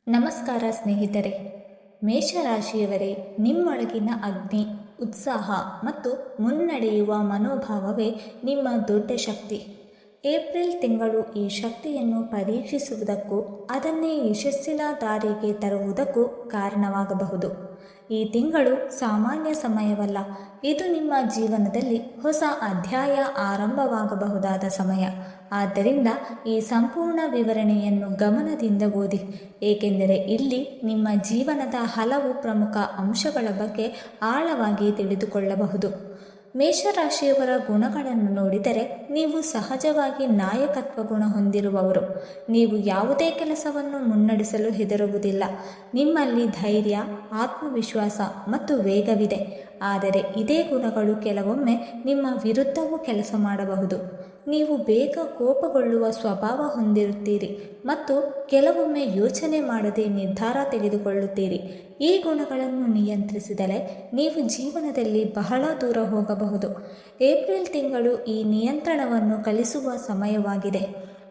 ನಮಸ್ಕಾರ ಸ್ನೇಹಿತರೆ. ಮೇಷರಾಶಿಯವರೇ, ನಿಮ್ಮೊಳಗಿನ ಅಗ್ನಿ, ಉತ್ಸಾಹ ಮತ್ತು ಮುನ್ನಡೆಯುವ ಮನೋಭಾವವೇ ನಿಮ್ಮ ದೊಡ್ಡ ಶಕ್ತಿ. ಏಪ್ರಿಲ್ ತಿಂಗಳು ಈ ಶಕ್ತಿಯನ್ನು ಪರೀಕ್ಷಿಸುವುದಕ್ಕೂ ಅದನ್ನೇ ಯಶಸ್ಸಿನ ದಾರಿಗೆ ತರುವುದಕ್ಕೂ ಕಾರಣವಾಗಬಹುದು. ಈ ತಿಂಗಳು ಸಾಮಾನ್ಯ ಸಮಯವಲ್ಲ. ಇದು ನಿಮ್ಮ ಜೀವನದಲ್ಲಿ ಹೊಸ ಅಧ್ಯಾಯ ಆರಂಭವಾಗಬಹುದಾದ ಸಮಯ. ಆದ್ದರಿಂದ ಈ ಸಂಪೂರ್ಣ ವಿವರಣೆಯನ್ನು ಗಮನದಿಂದ ಓದಿ, ಏಕೆಂದರೆ ಇಲ್ಲಿ ನಿಮ್ಮ ಜೀವನದ ಹಲವು ಪ್ರಮುಖ ಅಂಶಗಳ ಬಗ್ಗೆ ಆಳವಾಗಿ ತಿಳಿದುಕೊಳ್ಳಬಹುದು. ಮೇಷರಾಶಿಯವರ ಗುಣಗಳನ್ನು ನೋಡಿದರೆ, ನೀವು ಸಹಜವಾಗಿ ನಾಯಕತ್ವ ಗುಣ ಹೊಂದಿರುವವರು. ನೀವು ಯಾವುದೇ ಕೆಲಸವನ್ನು ಮುನ್ನಡೆಸಲು ಹೆದರುವುದಿಲ್ಲ. ನಿಮ್ಮಲ್ಲಿ ಧೈರ್ಯ, ಆತ್ಮವಿಶ್ವಾಸ ಮತ್ತು ವೇಗವಿದೆ. ಆದರೆ ಇದೇ ಗುಣಗಳು ಕೆಲವೊಮ್ಮೆ ನಿಮ್ಮ ವಿರುದ್ಧವೂ ಕೆಲಸ ಮಾಡಬಹುದು. ನೀವು ಬೇಗ ಕೋಪಗೊಳ್ಳುವ ಸ್ವಭಾವ ಹೊಂದಿರುತ್ತೀರಿ ಮತ್ತು ಕೆಲವೊಮ್ಮೆ ಯೋಚನೆ ಮಾಡದೆ ನಿರ್ಧಾರ ತೆಗೆದುಕೊಳ್ಳುತ್ತೀರಿ. ಈ ಗುಣಗಳನ್ನು ನಿಯಂತ್ರಿಸಿದರೆ ನೀವು ಜೀವನದಲ್ಲಿ ಬಹಳ ದೂರ ಹೋಗಬಹುದು. ಏಪ್ರಿಲ್ ತಿಂಗಳು ಈ ನಿಯಂತ್ರಣವನ್ನು ಕಲಿಸುವ ಸಮಯವಾಗಿದೆ.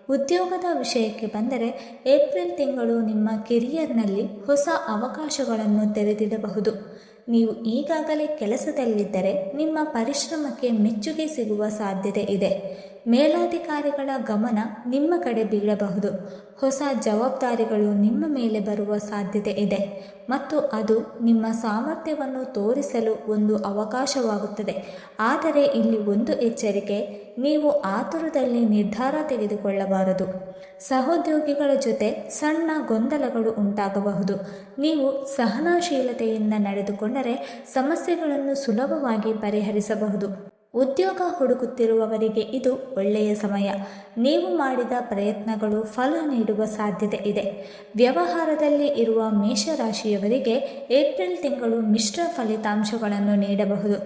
ಉದ್ಯೋಗದ ವಿಷಯಕ್ಕೆ ಬಂದರೆ, ಏಪ್ರಿಲ್ ತಿಂಗಳು ನಿಮ್ಮ ಕೆರಿಯರ್ನಲ್ಲಿ ಹೊಸ ಅವಕಾಶಗಳನ್ನು ತೆರೆದಿಡಬಹುದು. ನೀವು ಈಗಾಗಲೇ ಕೆಲಸದಲ್ಲಿದ್ದರೆ ನಿಮ್ಮ ಪರಿಶ್ರಮಕ್ಕೆ ಮೆಚ್ಚುಗೆ ಸಿಗುವ ಸಾಧ್ಯತೆ ಇದೆ. ಮೇಲಾಧಿಕಾರಿಗಳ ಗಮನ ನಿಮ್ಮ ಕಡೆ ಬೀಳಬಹುದು. ಹೊಸ ಜವಾಬ್ದಾರಿಗಳು ನಿಮ್ಮ ಮೇಲೆ ಬರುವ ಸಾಧ್ಯತೆ ಇದೆ ಮತ್ತು ಅದು ನಿಮ್ಮ ಸಾಮರ್ಥ್ಯವನ್ನು ತೋರಿಸಲು ಒಂದು ಅವಕಾಶವಾಗುತ್ತದೆ. ಆದರೆ ಇಲ್ಲಿ ಒಂದು ಎಚ್ಚರಿಕೆ: ನೀವು ಆತುರದಲ್ಲಿ ನಿರ್ಧಾರ ತೆಗೆದುಕೊಳ್ಳಬಾರದು. ಸಹೋದ್ಯೋಗಿಗಳ ಜೊತೆ ಸಣ್ಣ ಗೊಂದಲಗಳು ಉಂಟಾಗಬಹುದು. ನೀವು ಸಹನಶೀಲತೆಯಿಂದ ನಡೆದುಕೊಂಡರೆ ಸಮಸ್ಯೆಗಳನ್ನು ಸುಲಭವಾಗಿ ಪರಿಹರಿಸಬಹುದು. ಉದ್ಯೋಗ ಹುಡುಕುತ್ತಿರುವವರಿಗೆ ಇದು ಒಳ್ಳೆಯ ಸಮಯ. ನೀವು ಮಾಡಿದ ಪ್ರಯತ್ನಗಳು ಫಲ ನೀಡುವ ಸಾಧ್ಯತೆ ಇದೆ. ವ್ಯವಹಾರದಲ್ಲಿ ಇರುವ ಮೇಷರಾಶಿಯವರಿಗೆ ಏಪ್ರಿಲ್ ತಿಂಗಳು ಮಿಶ್ರ ಫಲಿತಾಂಶಗಳನ್ನು ನೀಡಬಹುದು.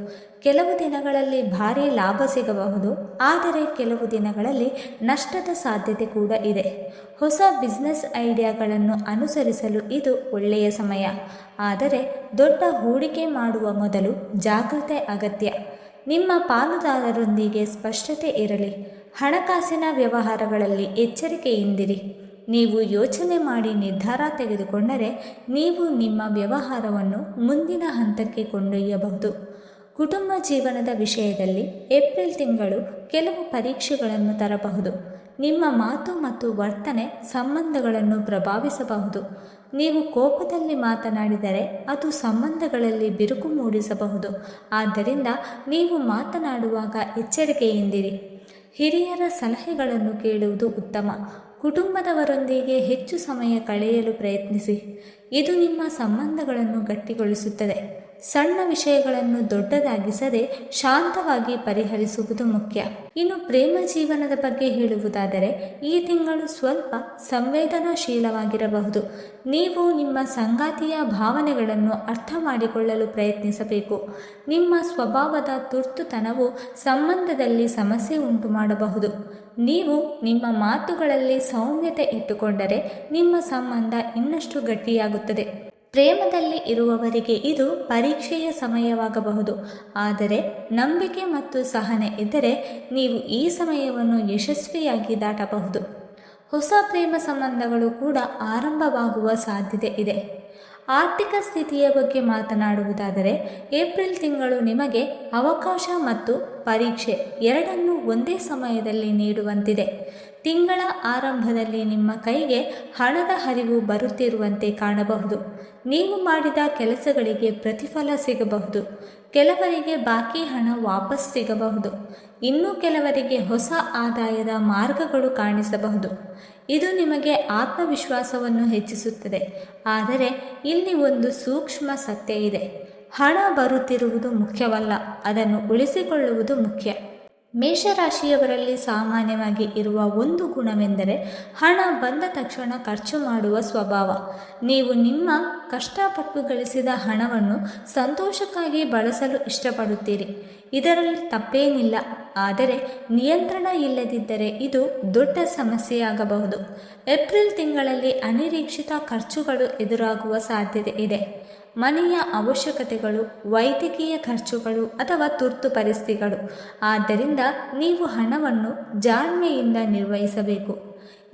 ಕೆಲವು ದಿನಗಳಲ್ಲಿ ಭಾರೀ ಲಾಭ ಸಿಗಬಹುದು, ಆದರೆ ಕೆಲವು ದಿನಗಳಲ್ಲಿ ನಷ್ಟದ ಸಾಧ್ಯತೆ ಕೂಡ ಇದೆ. ಹೊಸ ಬಿಸ್ನೆಸ್ ಐಡಿಯಾಗಳನ್ನು ಅನುಸರಿಸಲು ಇದು ಒಳ್ಳೆಯ ಸಮಯ. ಆದರೆ ದೊಡ್ಡ ಹೂಡಿಕೆ ಮಾಡುವ ಮೊದಲು ಜಾಗೃತೆ ಅಗತ್ಯ. ನಿಮ್ಮ ಪಾಲುದಾರರೊಂದಿಗೆ ಸ್ಪಷ್ಟತೆ ಇರಲಿ. ಹಣಕಾಸಿನ ವ್ಯವಹಾರಗಳಲ್ಲಿ ಎಚ್ಚರಿಕೆಯಿಂದಿರಿ. ನೀವು ಯೋಚನೆ ಮಾಡಿ ನಿರ್ಧಾರ ತೆಗೆದುಕೊಂಡರೆ ನೀವು ನಿಮ್ಮ ವ್ಯವಹಾರವನ್ನು ಮುಂದಿನ ಹಂತಕ್ಕೆ ಕೊಂಡೊಯ್ಯಬಹುದು. ಕುಟುಂಬ ಜೀವನದ ವಿಷಯದಲ್ಲಿ ಏಪ್ರಿಲ್ ತಿಂಗಳು ಕೆಲವು ಪರೀಕ್ಷೆಗಳನ್ನು ತರಬಹುದು. ನಿಮ್ಮ ಮಾತು ಮತ್ತು ವರ್ತನೆ ಸಂಬಂಧಗಳನ್ನು ಪ್ರಭಾವಿಸಬಹುದು. ನೀವು ಕೋಪದಲ್ಲಿ ಮಾತನಾಡಿದರೆ ಅದು ಸಂಬಂಧಗಳಲ್ಲಿ ಬಿರುಕು ಮೂಡಿಸಬಹುದು. ಆದ್ದರಿಂದ ನೀವು ಮಾತನಾಡುವಾಗ ಎಚ್ಚರಿಕೆಯಿಂದಿರಿ. ಹಿರಿಯರ ಸಲಹೆಗಳನ್ನು ಕೇಳುವುದು ಉತ್ತಮ. ಕುಟುಂಬದವರೊಂದಿಗೆ ಹೆಚ್ಚು ಸಮಯ ಕಳೆಯಲು ಪ್ರಯತ್ನಿಸಿ. ಇದು ನಿಮ್ಮ ಸಂಬಂಧಗಳನ್ನು ಗಟ್ಟಿಗೊಳಿಸುತ್ತದೆ. ಸಣ್ಣ ವಿಷಯಗಳನ್ನು ದೊಡ್ಡದಾಗಿಸದೆ ಶಾಂತವಾಗಿ ಪರಿಹರಿಸುವುದು ಮುಖ್ಯ. ಇನ್ನು ಪ್ರೇಮ ಜೀವನದ ಬಗ್ಗೆ ಹೇಳುವುದಾದರೆ, ಈ ತಿಂಗಳು ಸ್ವಲ್ಪ ಸಂವೇದನಾಶೀಲವಾಗಿರಬಹುದು. ನೀವು ನಿಮ್ಮ ಸಂಗಾತಿಯ ಭಾವನೆಗಳನ್ನು ಅರ್ಥ ಮಾಡಿಕೊಳ್ಳಲು ಪ್ರಯತ್ನಿಸಬೇಕು. ನಿಮ್ಮ ಸ್ವಭಾವದ ತುರ್ತುತನವು ಸಂಬಂಧದಲ್ಲಿ ಸಮಸ್ಯೆ ಉಂಟು ಮಾಡಬಹುದು. ನೀವು ನಿಮ್ಮ ಮಾತುಗಳಲ್ಲಿ ಸೌಮ್ಯತೆ ಇಟ್ಟುಕೊಂಡರೆ ನಿಮ್ಮ ಸಂಬಂಧ ಇನ್ನಷ್ಟು ಗಟ್ಟಿಯಾಗುತ್ತದೆ. ಪ್ರೇಮದಲ್ಲಿ ಇರುವವರಿಗೆ ಇದು ಪರೀಕ್ಷೆಯ ಸಮಯವಾಗಬಹುದು, ಆದರೆ ನಂಬಿಕೆ ಮತ್ತು ಸಹನೆ ಇದ್ದರೆ ನೀವು ಈ ಸಮಯವನ್ನು ಯಶಸ್ವಿಯಾಗಿ ದಾಟಬಹುದು. ಹೊಸ ಪ್ರೇಮ ಸಂಬಂಧಗಳು ಕೂಡ ಆರಂಭವಾಗುವ ಸಾಧ್ಯತೆ ಇದೆ. ಆರ್ಥಿಕ ಸ್ಥಿತಿಯ ಬಗ್ಗೆ ಮಾತನಾಡುವುದಾದರೆ, ಏಪ್ರಿಲ್ ತಿಂಗಳು ನಿಮಗೆ ಅವಕಾಶ ಮತ್ತು ಪರೀಕ್ಷೆ ಎರಡನ್ನೂ ಒಂದೇ ಸಮಯದಲ್ಲಿ ನೀಡುವಂತಿದೆ. ತಿಂಗಳ ಆರಂಭದಲ್ಲಿ ನಿಮ್ಮ ಕೈಗೆ ಹಣದ ಹರಿವು ಬರುತ್ತಿರುವಂತೆ ಕಾಣಬಹುದು. ನೀವು ಮಾಡಿದ ಕೆಲಸಗಳಿಗೆ ಪ್ರತಿಫಲ ಸಿಗಬಹುದು. ಕೆಲವರಿಗೆ ಬಾಕಿ ಹಣ ವಾಪಸ್ ಸಿಗಬಹುದು. ಇನ್ನು ಕೆಲವರಿಗೆ ಹೊಸ ಆದಾಯದ ಮಾರ್ಗಗಳು ಕಾಣಿಸಬಹುದು. ಇದು ನಿಮಗೆ ಆತ್ಮವಿಶ್ವಾಸವನ್ನು ಹೆಚ್ಚಿಸುತ್ತದೆ. ಆದರೆ ಇಲ್ಲಿ ಒಂದು ಸೂಕ್ಷ್ಮ ಸತ್ಯ ಇದೆ: ಹಣ ಬರುತ್ತಿರುವುದು ಮುಖ್ಯವಲ್ಲ, ಅದನ್ನು ಉಳಿಸಿಕೊಳ್ಳುವುದು ಮುಖ್ಯ. ಮೇಷರಾಶಿಯವರಲ್ಲಿ ಸಾಮಾನ್ಯವಾಗಿ ಇರುವ ಒಂದು ಗುಣವೆಂದರೆ ಹಣ ಬಂದ ತಕ್ಷಣ ಖರ್ಚು ಮಾಡುವ ಸ್ವಭಾವ. ನೀವು ನಿಮ್ಮ ಕಷ್ಟಪಟ್ಟು ಗಳಿಸಿದ ಹಣವನ್ನು ಸಂತೋಷಕ್ಕಾಗಿ ಬಳಸಲು ಇಷ್ಟಪಡುತ್ತೀರಿ. ಇದರಲ್ಲಿ ತಪ್ಪೇನಿಲ್ಲ. ಆದರೆ ನಿಯಂತ್ರಣ ಇಲ್ಲದಿದ್ದರೆ ಇದು ದೊಡ್ಡ ಸಮಸ್ಯೆಯಾಗಬಹುದು. ಏಪ್ರಿಲ್ ತಿಂಗಳಲ್ಲಿ ಅನಿರೀಕ್ಷಿತ ಖರ್ಚುಗಳು ಎದುರಾಗುವ ಸಾಧ್ಯತೆ ಇದೆ. ಮನೆಯ ಅವಶ್ಯಕತೆಗಳು, ವೈದ್ಯಕೀಯ ಖರ್ಚುಗಳು ಅಥವಾ ತುರ್ತು ಪರಿಸ್ಥಿತಿಗಳು. ಆದ್ದರಿಂದ ನೀವು ಹಣವನ್ನು ಜಾಣ್ಮೆಯಿಂದ ನಿರ್ವಹಿಸಬೇಕು.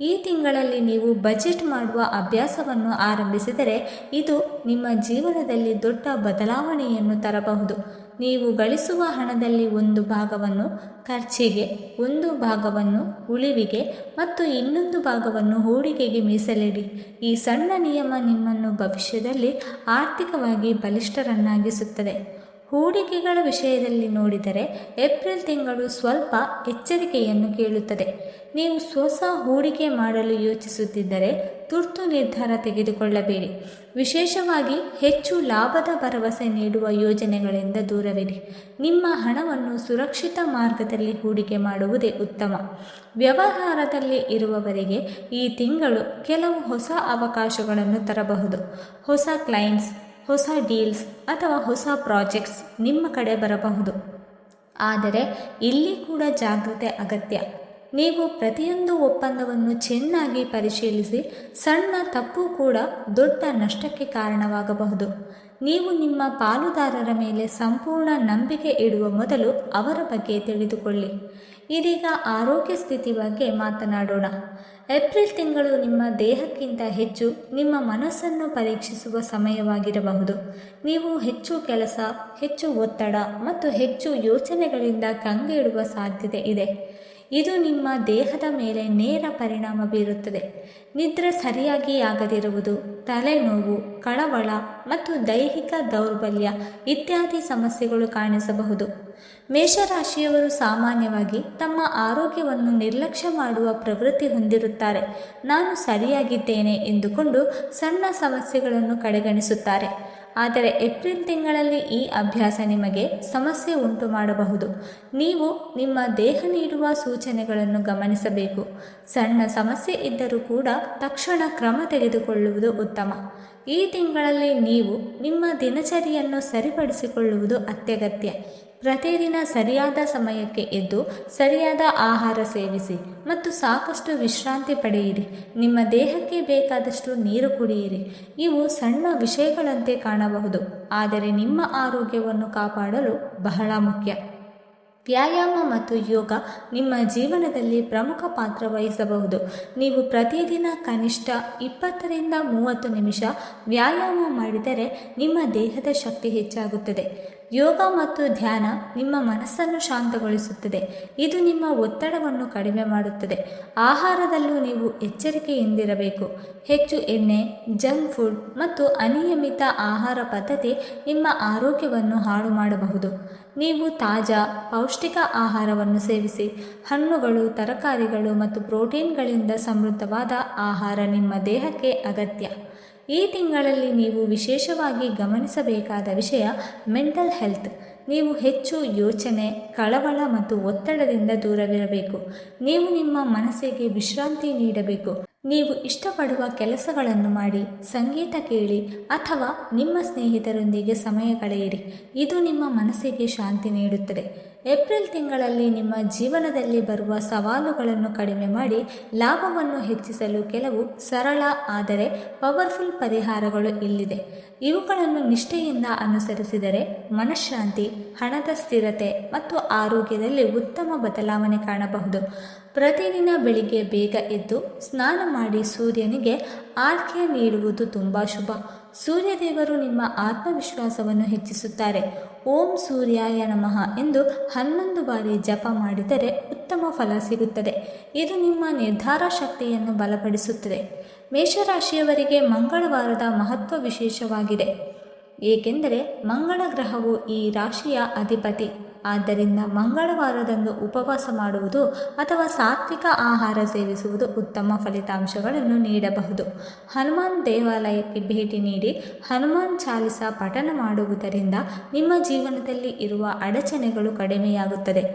ಈ ತಿಂಗಳಲ್ಲಿ ನೀವು ಬಜೆಟ್ ಮಾಡುವ ಅಭ್ಯಾಸವನ್ನು ಆರಂಭಿಸಿದರೆ ಇದು ನಿಮ್ಮ ಜೀವನದಲ್ಲಿ ದೊಡ್ಡ ಬದಲಾವಣೆಯನ್ನು ತರಬಹುದು. ನೀವು ಗಳಿಸುವ ಹಣದಲ್ಲಿ ಒಂದು ಭಾಗವನ್ನು ಖರ್ಚಿಗೆ, ಒಂದು ಭಾಗವನ್ನು ಉಳಿವಿಗೆ ಮತ್ತು ಇನ್ನೊಂದು ಭಾಗವನ್ನು ಹೂಡಿಕೆಗೆ ಮೀಸಲಿಡಿ. ಈ ಸಣ್ಣ ನಿಯಮ ನಿಮ್ಮನ್ನು ಭವಿಷ್ಯದಲ್ಲಿ ಆರ್ಥಿಕವಾಗಿ ಬಲಿಷ್ಠರನ್ನಾಗಿಸುತ್ತದೆ. ಹೂಡಿಕೆಗಳ ವಿಷಯದಲ್ಲಿ ನೋಡಿದರೆ ಏಪ್ರಿಲ್ ತಿಂಗಳು ಸ್ವಲ್ಪ ಎಚ್ಚರಿಕೆಯನ್ನು ಕೇಳುತ್ತದೆ. ನೀವು ಹೊಸ ಹೂಡಿಕೆ ಮಾಡಲು ಯೋಚಿಸುತ್ತಿದ್ದರೆ ತುರ್ತು ನಿರ್ಧಾರ ತೆಗೆದುಕೊಳ್ಳಬೇಡಿ. ವಿಶೇಷವಾಗಿ ಹೆಚ್ಚು ಲಾಭದ ಭರವಸೆ ನೀಡುವ ಯೋಜನೆಗಳಿಂದ ದೂರವಿರಿ. ನಿಮ್ಮ ಹಣವನ್ನು ಸುರಕ್ಷಿತ ಮಾರ್ಗದಲ್ಲಿ ಹೂಡಿಕೆ ಮಾಡುವುದೇ ಉತ್ತಮ. ವ್ಯವಹಾರದಲ್ಲಿ ಇರುವವರಿಗೆ ಈ ತಿಂಗಳು ಕೆಲವು ಹೊಸ ಅವಕಾಶಗಳನ್ನು ತರಬಹುದು. ಹೊಸ ಕ್ಲೈಂಟ್ಸ್, ಹೊಸ ಡೀಲ್ಸ್ ಅಥವಾ ಹೊಸ ಪ್ರಾಜೆಕ್ಟ್ಸ್ ನಿಮ್ಮ ಕಡೆ ಬರಬಹುದು. ಆದರೆ ಇಲ್ಲಿ ಕೂಡ ಜಾಗ್ರತೆ ಅಗತ್ಯ. ನೀವು ಪ್ರತಿಯೊಂದು ಒಪ್ಪಂದವನ್ನು ಚೆನ್ನಾಗಿ ಪರಿಶೀಲಿಸಿ. ಸಣ್ಣ ತಪ್ಪು ಕೂಡ ದೊಡ್ಡ ನಷ್ಟಕ್ಕೆ ಕಾರಣವಾಗಬಹುದು. ನೀವು ನಿಮ್ಮ ಪಾಲುದಾರರ ಮೇಲೆ ಸಂಪೂರ್ಣ ನಂಬಿಕೆ ಇಡುವ ಮೊದಲು ಅವರ ಬಗ್ಗೆ ತಿಳಿದುಕೊಳ್ಳಿ. ಇದೀಗ ಆರೋಗ್ಯ ಸ್ಥಿತಿ ಬಗ್ಗೆ ಮಾತನಾಡೋಣ. ಏಪ್ರಿಲ್ ತಿಂಗಳು ನಿಮ್ಮ ದೇಹಕ್ಕಿಂತ ಹೆಚ್ಚು ನಿಮ್ಮ ಮನಸ್ಸನ್ನು ಪರೀಕ್ಷಿಸುವ ಸಮಯವಾಗಿರಬಹುದು. ನೀವು ಹೆಚ್ಚು ಕೆಲಸ, ಹೆಚ್ಚು ಒತ್ತಡ ಮತ್ತು ಹೆಚ್ಚು ಯೋಚನೆಗಳಿಂದ ಕಂಗೆಡುವ ಸಾಧ್ಯತೆ ಇದೆ. ಇದು ನಿಮ್ಮ ದೇಹದ ಮೇಲೆ ನೇರ ಪರಿಣಾಮ ಬೀರುತ್ತದೆ. ನಿದ್ರೆ ಸರಿಯಾಗಿ ಆಗದಿರುವುದು, ತಲೆನೋವು, ಕಳವಳ ಮತ್ತು ದೈಹಿಕ ದೌರ್ಬಲ್ಯ ಇತ್ಯಾದಿ ಸಮಸ್ಯೆಗಳು ಕಾಣಿಸಬಹುದು. ಮೇಷರಾಶಿಯವರು ಸಾಮಾನ್ಯವಾಗಿ ತಮ್ಮ ಆರೋಗ್ಯವನ್ನು ನಿರ್ಲಕ್ಷ್ಯ ಮಾಡುವ ಪ್ರವೃತ್ತಿ ಹೊಂದಿರುತ್ತಾರೆ. ನಾನು ಸರಿಯಾಗಿದ್ದೇನೆ ಎಂದುಕೊಂಡು ಸಣ್ಣ ಸಮಸ್ಯೆಗಳನ್ನು ಕಡೆಗಣಿಸುತ್ತಾರೆ. ಆದರೆ ಏಪ್ರಿಲ್ ತಿಂಗಳಲ್ಲಿ ಈ ಅಭ್ಯಾಸ ನಿಮಗೆ ಸಮಸ್ಯೆ ಉಂಟು ಮಾಡಬಹುದು. ನೀವು ನಿಮ್ಮ ದೇಹ ನೀಡುವ ಸೂಚನೆಗಳನ್ನು ಗಮನಿಸಬೇಕು. ಸಣ್ಣ ಸಮಸ್ಯೆ ಇದ್ದರೂ ಕೂಡ ತಕ್ಷಣ ಕ್ರಮ ತೆಗೆದುಕೊಳ್ಳುವುದು ಉತ್ತಮ. ಈ ತಿಂಗಳಲ್ಲಿ ನೀವು ನಿಮ್ಮ ದಿನಚರಿಯನ್ನು ಸರಿಪಡಿಸಿಕೊಳ್ಳುವುದು ಅತ್ಯಗತ್ಯ. ಪ್ರತಿದಿನ ಸರಿಯಾದ ಸಮಯಕ್ಕೆ ಎದ್ದು ಸರಿಯಾದ ಆಹಾರ ಸೇವಿಸಿ ಮತ್ತು ಸಾಕಷ್ಟು ವಿಶ್ರಾಂತಿ ಪಡೆಯಿರಿ. ನಿಮ್ಮ ದೇಹಕ್ಕೆ ಬೇಕಾದಷ್ಟು ನೀರು ಕುಡಿಯಿರಿ. ಇವು ಸಣ್ಣ ವಿಷಯಗಳಂತೆ ಕಾಣಬಹುದು, ಆದರೆ ನಿಮ್ಮ ಆರೋಗ್ಯವನ್ನು ಕಾಪಾಡಲು ಬಹಳ ಮುಖ್ಯ. ವ್ಯಾಯಾಮ ಮತ್ತು ಯೋಗ ನಿಮ್ಮ ಜೀವನದಲ್ಲಿ ಪ್ರಮುಖ ಪಾತ್ರ ವಹಿಸಬಹುದು. ನೀವು ಪ್ರತಿದಿನ ಕನಿಷ್ಠ 20ರಿಂದ 30 ನಿಮಿಷ ವ್ಯಾಯಾಮ ಮಾಡಿದರೆ ನಿಮ್ಮ ದೇಹದ ಶಕ್ತಿ ಹೆಚ್ಚಾಗುತ್ತದೆ. ಯೋಗ ಮತ್ತು ಧ್ಯಾನ ನಿಮ್ಮ ಮನಸ್ಸನ್ನು ಶಾಂತಗೊಳಿಸುತ್ತದೆ. ಇದು ನಿಮ್ಮ ಒತ್ತಡವನ್ನು ಕಡಿಮೆ ಮಾಡುತ್ತದೆ. ಆಹಾರದಲ್ಲೂ ನೀವು ಎಚ್ಚರಿಕೆಯಿಂದಿರಬೇಕು. ಹೆಚ್ಚು ಎಣ್ಣೆ, ಜಂಕ್ ಫುಡ್ ಮತ್ತು ಅನಿಯಮಿತ ಆಹಾರ ಪದ್ಧತಿ ನಿಮ್ಮ ಆರೋಗ್ಯವನ್ನು ಹಾಳು ಮಾಡಬಹುದು. ನೀವು ತಾಜಾ, ಪೌಷ್ಟಿಕ ಆಹಾರವನ್ನು ಸೇವಿಸಿ. ಹಣ್ಣುಗಳು, ತರಕಾರಿಗಳು ಮತ್ತು ಪ್ರೋಟೀನ್ಗಳಿಂದ ಸಮೃದ್ಧವಾದ ಆಹಾರ ನಿಮ್ಮ ದೇಹಕ್ಕೆ ಅಗತ್ಯ. ಈ ತಿಂಗಳಲ್ಲಿ ನೀವು ವಿಶೇಷವಾಗಿ ಗಮನಿಸಬೇಕಾದ ವಿಷಯ ಮೆಂಟಲ್ ಹೆಲ್ತ್. ನೀವು ಹೆಚ್ಚು ಯೋಚನೆ, ಕಳವಳ ಮತ್ತು ಒತ್ತಡದಿಂದ ದೂರವಿರಬೇಕು. ನೀವು ನಿಮ್ಮ ಮನಸ್ಸಿಗೆ ವಿಶ್ರಾಂತಿ ನೀಡಬೇಕು. ನೀವು ಇಷ್ಟಪಡುವ ಕೆಲಸಗಳನ್ನು ಮಾಡಿ, ಸಂಗೀತ ಕೇಳಿ ಅಥವಾ ನಿಮ್ಮ ಸ್ನೇಹಿತರೊಂದಿಗೆ ಸಮಯ ಕಳೆಯಿರಿ. ಇದು ನಿಮ್ಮ ಮನಸ್ಸಿಗೆ ಶಾಂತಿ ನೀಡುತ್ತದೆ. ಏಪ್ರಿಲ್ ತಿಂಗಳಲ್ಲಿ ನಿಮ್ಮ ಜೀವನದಲ್ಲಿ ಬರುವ ಸವಾಲುಗಳನ್ನು ಕಡಿಮೆ ಮಾಡಿ ಲಾಭವನ್ನು ಹೆಚ್ಚಿಸಲು ಕೆಲವು ಸರಳ ಆದರೆ ಪವರ್ಫುಲ್ ಪರಿಹಾರಗಳು ಇಲ್ಲಿದೆ. ಇವುಗಳನ್ನು ನಿಷ್ಠೆಯಿಂದ ಅನುಸರಿಸಿದರೆ ಮನಃಶಾಂತಿ, ಹಣದ ಸ್ಥಿರತೆ ಮತ್ತು ಆರೋಗ್ಯದಲ್ಲಿ ಉತ್ತಮ ಬದಲಾವಣೆ ಕಾಣಬಹುದು. ಪ್ರತಿದಿನ ಬೆಳಿಗ್ಗೆ ಬೇಗ ಎದ್ದು ಸ್ನಾನ ಮಾಡಿ ಸೂರ್ಯನಿಗೆ ಆರ್ಘ್ಯ ನೀಡುವುದು ತುಂಬ ಶುಭ. ಸೂರ್ಯದೇವರು ನಿಮ್ಮ ಆತ್ಮವಿಶ್ವಾಸವನ್ನು ಹೆಚ್ಚಿಸುತ್ತಾರೆ. ಓಂ ಸೂರ್ಯಾಯ ನಮಃ ಎಂದು 11 ಬಾರಿ ಜಪ ಮಾಡಿದರೆ ಉತ್ತಮ ಫಲ ಸಿಗುತ್ತದೆ. ಇದು ನಿಮ್ಮ ನಿರ್ಧಾರ ಶಕ್ತಿಯನ್ನು ಬಲಪಡಿಸುತ್ತದೆ. ಮೇಷರಾಶಿಯವರಿಗೆ ಮಂಗಳವಾರದ ಮಹತ್ವ ವಿಶೇಷವಾಗಿದೆ, ಏಕೆಂದರೆ ಮಂಗಳ ಗ್ರಹವು ಈ ರಾಶಿಯ ಅಧಿಪತಿ. ಆದ್ದರಿಂದ ಮಂಗಳವಾರದಂದು ಉಪವಾಸ ಮಾಡುವುದು ಅಥವಾ ಸಾತ್ವಿಕ ಆಹಾರ ಸೇವಿಸುವುದು ಉತ್ತಮ ಫಲಿತಾಂಶಗಳನ್ನು ನೀಡಬಹುದು. ಹನುಮಾನ್ ದೇವಾಲಯಕ್ಕೆ ಭೇಟಿ ನೀಡಿ ಹನುಮಾನ್ ಚಾಲಿಸ ಪಠಣ ಮಾಡುವುದರಿಂದ ನಿಮ್ಮ ಜೀವನದಲ್ಲಿ ಇರುವ ಅಡಚಣೆಗಳು ಕಡಿಮೆಯಾಗುತ್ತದೆ.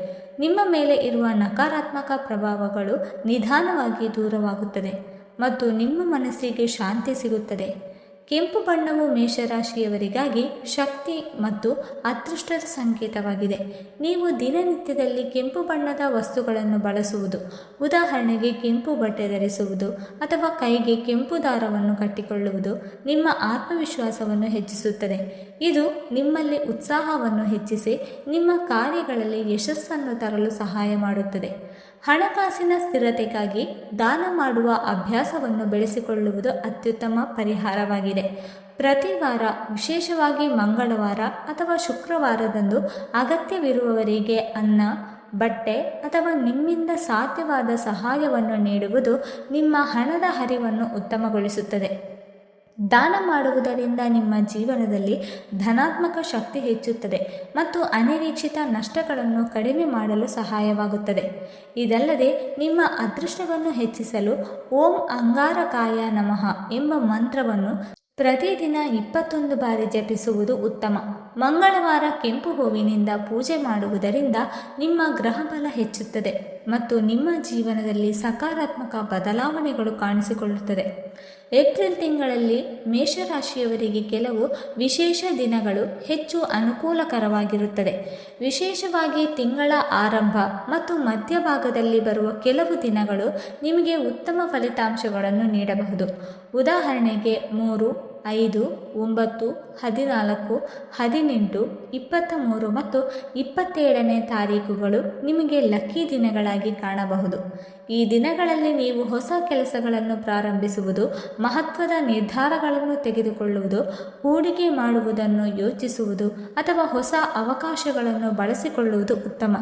ನಿಮ್ಮ ಮೇಲೆ ಇರುವ ನಕಾರಾತ್ಮಕ ಪ್ರಭಾವಗಳು ನಿಧಾನವಾಗಿ ದೂರವಾಗುತ್ತದೆ ಮತ್ತು ನಿಮ್ಮ ಮನಸ್ಸಿಗೆ ಶಾಂತಿ ಸಿಗುತ್ತದೆ. ಕೆಂಪು ಬಣ್ಣವು ಮೇಷರಾಶಿಯವರಿಗಾಗಿ ಶಕ್ತಿ ಮತ್ತು ಅದೃಷ್ಟದ ಸಂಕೇತವಾಗಿದೆ. ನೀವು ದಿನನಿತ್ಯದಲ್ಲಿ ಕೆಂಪು ಬಣ್ಣದ ವಸ್ತುಗಳನ್ನು ಬಳಸುವುದು, ಉದಾಹರಣೆಗೆ ಕೆಂಪು ಬಟ್ಟೆ ಧರಿಸುವುದು ಅಥವಾ ಕೈಗೆ ಕೆಂಪು ದಾರವನ್ನು ಕಟ್ಟಿಕೊಳ್ಳುವುದು ನಿಮ್ಮ ಆತ್ಮವಿಶ್ವಾಸವನ್ನು ಹೆಚ್ಚಿಸುತ್ತದೆ. ಇದು ನಿಮ್ಮಲ್ಲಿ ಉತ್ಸಾಹವನ್ನು ಹೆಚ್ಚಿಸಿ ನಿಮ್ಮ ಕಾರ್ಯಗಳಲ್ಲಿ ಯಶಸ್ಸನ್ನು ತರಲು ಸಹಾಯ ಮಾಡುತ್ತದೆ. ಹಣಕಾಸಿನ ಸ್ಥಿರತೆಗಾಗಿ ದಾನ ಮಾಡುವ ಅಭ್ಯಾಸವನ್ನು ಬೆಳೆಸಿಕೊಳ್ಳುವುದು ಅತ್ಯುತ್ತಮ ಪರಿಹಾರವಾಗಿದೆ. ಪ್ರತಿ ವಾರ, ವಿಶೇಷವಾಗಿ ಮಂಗಳವಾರ ಅಥವಾ ಶುಕ್ರವಾರದಂದು ಅಗತ್ಯವಿರುವವರಿಗೆ ಅನ್ನ, ಬಟ್ಟೆ ಅಥವಾ ನಿಮ್ಮಿಂದ ಸಾಧ್ಯವಾದ ಸಹಾಯವನ್ನು ನೀಡುವುದು ನಿಮ್ಮ ಹಣದ ಹರಿವನ್ನು ಉತ್ತಮಗೊಳಿಸುತ್ತದೆ. ದಾನ ಮಾಡುವುದರಿಂದ ನಿಮ್ಮ ಜೀವನದಲ್ಲಿ ಧನಾತ್ಮಕ ಶಕ್ತಿ ಹೆಚ್ಚುತ್ತದೆ ಮತ್ತು ಅನಿರೀಕ್ಷಿತ ನಷ್ಟಗಳನ್ನು ಕಡಿಮೆ ಮಾಡಲು ಸಹಾಯವಾಗುತ್ತದೆ. ಇದಲ್ಲದೆ ನಿಮ್ಮ ಅದೃಷ್ಟವನ್ನು ಹೆಚ್ಚಿಸಲು ಓಂ ಅಂಗಾರಕಾಯ ನಮಃ ಎಂಬ ಮಂತ್ರವನ್ನು ಪ್ರತಿದಿನ 21 ಬಾರಿ ಜಪಿಸುವುದು ಉತ್ತಮ. ಮಂಗಳವಾರ ಕೆಂಪು ಹೂವಿನಿಂದ ಪೂಜೆ ಮಾಡುವುದರಿಂದ ನಿಮ್ಮ ಗ್ರಹಬಲ ಹೆಚ್ಚುತ್ತದೆ ಮತ್ತು ನಿಮ್ಮ ಜೀವನದಲ್ಲಿ ಸಕಾರಾತ್ಮಕ ಬದಲಾವಣೆಗಳು ಕಾಣಿಸಿಕೊಳ್ಳುತ್ತದೆ. ಏಪ್ರಿಲ್ ತಿಂಗಳಲ್ಲಿ ಮೇಷರಾಶಿಯವರಿಗೆ ಕೆಲವು ವಿಶೇಷ ದಿನಗಳು ಹೆಚ್ಚು ಅನುಕೂಲಕರವಾಗಿರುತ್ತದೆ. ವಿಶೇಷವಾಗಿ ತಿಂಗಳ ಆರಂಭ ಮತ್ತು ಮಧ್ಯಭಾಗದಲ್ಲಿ ಬರುವ ಕೆಲವು ದಿನಗಳು ನಿಮಗೆ ಉತ್ತಮ ಫಲಿತಾಂಶಗಳನ್ನು ನೀಡಬಹುದು. ಉದಾಹರಣೆಗೆ 3, 5, 9, 14, 18, 23 ಮತ್ತು 27ನೇ ತಾರೀಖುಗಳು ನಿಮಗೆ ಲಕ್ಕಿ ದಿನಗಳಾಗಿ ಕಾಣಬಹುದು. ಈ ದಿನಗಳಲ್ಲಿ ನೀವು ಹೊಸ ಕೆಲಸಗಳನ್ನು ಪ್ರಾರಂಭಿಸುವುದು, ಮಹತ್ವದ ನಿರ್ಧಾರಗಳನ್ನು ತೆಗೆದುಕೊಳ್ಳುವುದು, ಹೂಡಿಕೆ ಮಾಡುವುದನ್ನು ಯೋಚಿಸುವುದು ಅಥವಾ ಹೊಸ ಅವಕಾಶಗಳನ್ನು ಬಳಸಿಕೊಳ್ಳುವುದು ಉತ್ತಮ.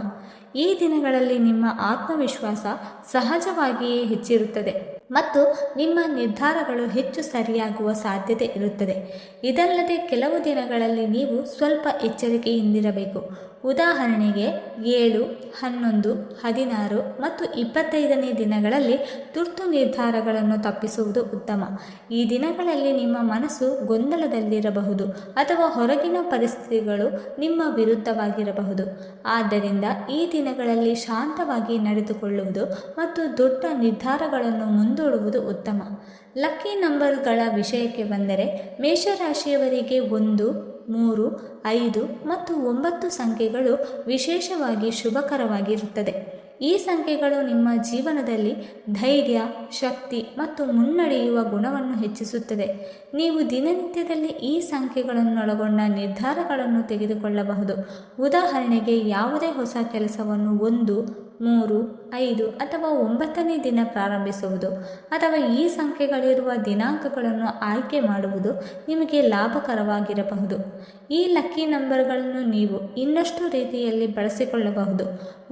ಈ ದಿನಗಳಲ್ಲಿ ನಿಮ್ಮ ಆತ್ಮವಿಶ್ವಾಸ ಸಹಜವಾಗಿಯೇ ಹೆಚ್ಚಿರುತ್ತದೆ ಮತ್ತು ನಿಮ್ಮ ನಿರ್ಧಾರಗಳು ಹೆಚ್ಚು ಸರಿಯಾಗುವ ಸಾಧ್ಯತೆ ಇರುತ್ತದೆ. ಇದಲ್ಲದೆ ಕೆಲವು ದಿನಗಳಲ್ಲಿ ನೀವು ಸ್ವಲ್ಪ ಎಚ್ಚರಿಕೆಯಿಂದಿರಬೇಕು. ಉದಾಹರಣೆಗೆ 7, 11, 16 ಮತ್ತು 25ನೇ ದಿನಗಳಲ್ಲಿ ತುರ್ತು ನಿರ್ಧಾರಗಳನ್ನು ತಪ್ಪಿಸುವುದು ಉತ್ತಮ. ಈ ದಿನಗಳಲ್ಲಿ ನಿಮ್ಮ ಮನಸ್ಸು ಗೊಂದಲದಲ್ಲಿರಬಹುದು ಅಥವಾ ಹೊರಗಿನ ಪರಿಸ್ಥಿತಿಗಳು ನಿಮ್ಮ ವಿರುದ್ಧವಾಗಿರಬಹುದು. ಆದ್ದರಿಂದ ಈ ದಿನಗಳಲ್ಲಿ ಶಾಂತವಾಗಿ ನಡೆದುಕೊಳ್ಳುವುದು ಮತ್ತು ದೊಡ್ಡ ನಿರ್ಧಾರಗಳನ್ನು ಮುಂದೂಡುವುದು ಉತ್ತಮ. ಲಕ್ಕಿ ನಂಬರ್ಗಳ ವಿಷಯಕ್ಕೆ ಬಂದರೆ, ಮೇಷರಾಶಿಯವರಿಗೆ 1, 3, 5 ಮತ್ತು 9 ಸಂಖ್ಯೆಗಳು ವಿಶೇಷವಾಗಿ ಶುಭಕರವಾಗಿರುತ್ತದೆ. ಈ ಸಂಖ್ಯೆಗಳು ನಿಮ್ಮ ಜೀವನದಲ್ಲಿ ಧೈರ್ಯ, ಶಕ್ತಿ ಮತ್ತು ಮುನ್ನಡೆಯುವ ಗುಣವನ್ನು ಹೆಚ್ಚಿಸುತ್ತದೆ. ನೀವು ದಿನನಿತ್ಯದಲ್ಲಿ ಈ ಸಂಖ್ಯೆಗಳನ್ನೊಳಗೊಂಡ ನಿರ್ಧಾರಗಳನ್ನು ತೆಗೆದುಕೊಳ್ಳಬಹುದು. ಉದಾಹರಣೆಗೆ, ಯಾವುದೇ ಹೊಸ ಕೆಲಸವನ್ನು 1, 3, 5 ಅಥವಾ 9ನೇ ದಿನ ಪ್ರಾರಂಭಿಸುವುದು ಅಥವಾ ಈ ಸಂಖ್ಯೆಗಳಿರುವ ದಿನಾಂಕಗಳನ್ನು ಆಯ್ಕೆ ಮಾಡುವುದು ನಿಮಗೆ ಲಾಭಕರವಾಗಿರಬಹುದು. ಈ ಲಕ್ಕಿ ನಂಬರ್ಗಳನ್ನು ನೀವು ಇನ್ನಷ್ಟು ರೀತಿಯಲ್ಲಿ ಬಳಸಿಕೊಳ್ಳಬಹುದು.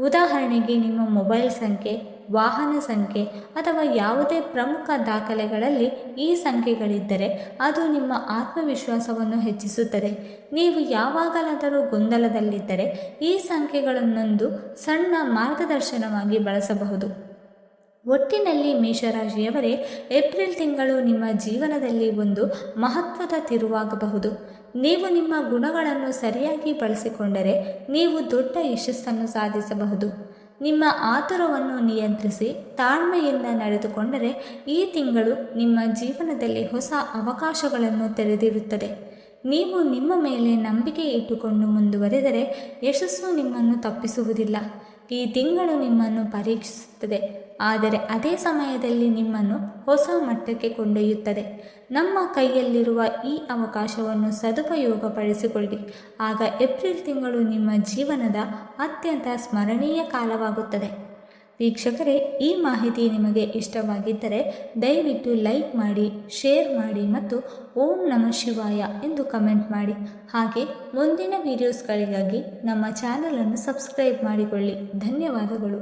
ಉದಾಹರಣೆಗೆ, ನಿಮ್ಮ ಮೊಬೈಲ್ ಸಂಖ್ಯೆ, ವಾಹನ ಸಂಖ್ಯೆ ಅಥವಾ ಯಾವುದೇ ಪ್ರಮುಖ ದಾಖಲೆಗಳಲ್ಲಿ ಈ ಸಂಖ್ಯೆಗಳಿದ್ದರೆ ಅದು ನಿಮ್ಮ ಆತ್ಮವಿಶ್ವಾಸವನ್ನು ಹೆಚ್ಚಿಸುತ್ತದೆ. ನೀವು ಯಾವಾಗಲಾದರೂ ಗೊಂದಲದಲ್ಲಿದ್ದರೆ ಈ ಸಂಖ್ಯೆಗಳನ್ನೊಂದು ಸಣ್ಣ ಮಾರ್ಗದರ್ಶನವಾಗಿ ಬಳಸಬಹುದು. ಒಟ್ಟಿನಲ್ಲಿ ಮೇಷರಾಶಿಯವರೇ, ಏಪ್ರಿಲ್ ತಿಂಗಳು ನಿಮ್ಮ ಜೀವನದಲ್ಲಿ ಒಂದು ಮಹತ್ವದ ತಿರುವಾಗಬಹುದು. ನೀವು ನಿಮ್ಮ ಗುಣಗಳನ್ನು ಸರಿಯಾಗಿ ಬಳಸಿಕೊಂಡರೆ ನೀವು ದೊಡ್ಡ ಯಶಸ್ಸನ್ನು ಸಾಧಿಸಬಹುದು. ನಿಮ್ಮ ಆತುರವನ್ನು ನಿಯಂತ್ರಿಸಿ ತಾಳ್ಮೆಯಿಂದ ನಡೆದುಕೊಂಡರೆ ಈ ತಿಂಗಳು ನಿಮ್ಮ ಜೀವನದಲ್ಲಿ ಹೊಸ ಅವಕಾಶಗಳನ್ನು ತೆರೆದಿರುತ್ತದೆ. ನೀವು ನಿಮ್ಮ ಮೇಲೆ ನಂಬಿಕೆ ಇಟ್ಟುಕೊಂಡು ಮುಂದುವರೆದರೆ ಯಶಸ್ಸು ನಿಮ್ಮನ್ನು ತಪ್ಪಿಸುವುದಿಲ್ಲ. ಈ ತಿಂಗಳು ನಿಮ್ಮನ್ನು ಪರೀಕ್ಷಿಸುತ್ತದೆ, ಆದರೆ ಅದೇ ಸಮಯದಲ್ಲಿ ನಿಮ್ಮನ್ನು ಹೊಸ ಮಟ್ಟಕ್ಕೆ ಕೊಂಡೊಯ್ಯುತ್ತದೆ. ನಮ್ಮ ಕೈಯಲ್ಲಿರುವ ಈ ಅವಕಾಶವನ್ನು ಸದುಪಯೋಗಪಡಿಸಿಕೊಳ್ಳಿ. ಆಗ ಏಪ್ರಿಲ್ ತಿಂಗಳು ನಿಮ್ಮ ಜೀವನದ ಅತ್ಯಂತ ಸ್ಮರಣೀಯ ಕಾಲವಾಗುತ್ತದೆ. ವೀಕ್ಷಕರೇ, ಈ ಮಾಹಿತಿ ನಿಮಗೆ ಇಷ್ಟವಾಗಿದ್ದರೆ ದಯವಿಟ್ಟು ಲೈಕ್ ಮಾಡಿ, ಶೇರ್ ಮಾಡಿ ಮತ್ತು ಓಂ ನಮಃ ಶಿವಾಯ ಎಂದು ಕಮೆಂಟ್ ಮಾಡಿ. ಹಾಗೆ ಮುಂದಿನ ವಿಡಿಯೋಸ್ಗಳಿಗಾಗಿ ನಮ್ಮ ಚಾನಲನ್ನು ಸಬ್ಸ್ಕ್ರೈಬ್ ಮಾಡಿಕೊಳ್ಳಿ. ಧನ್ಯವಾದಗಳು.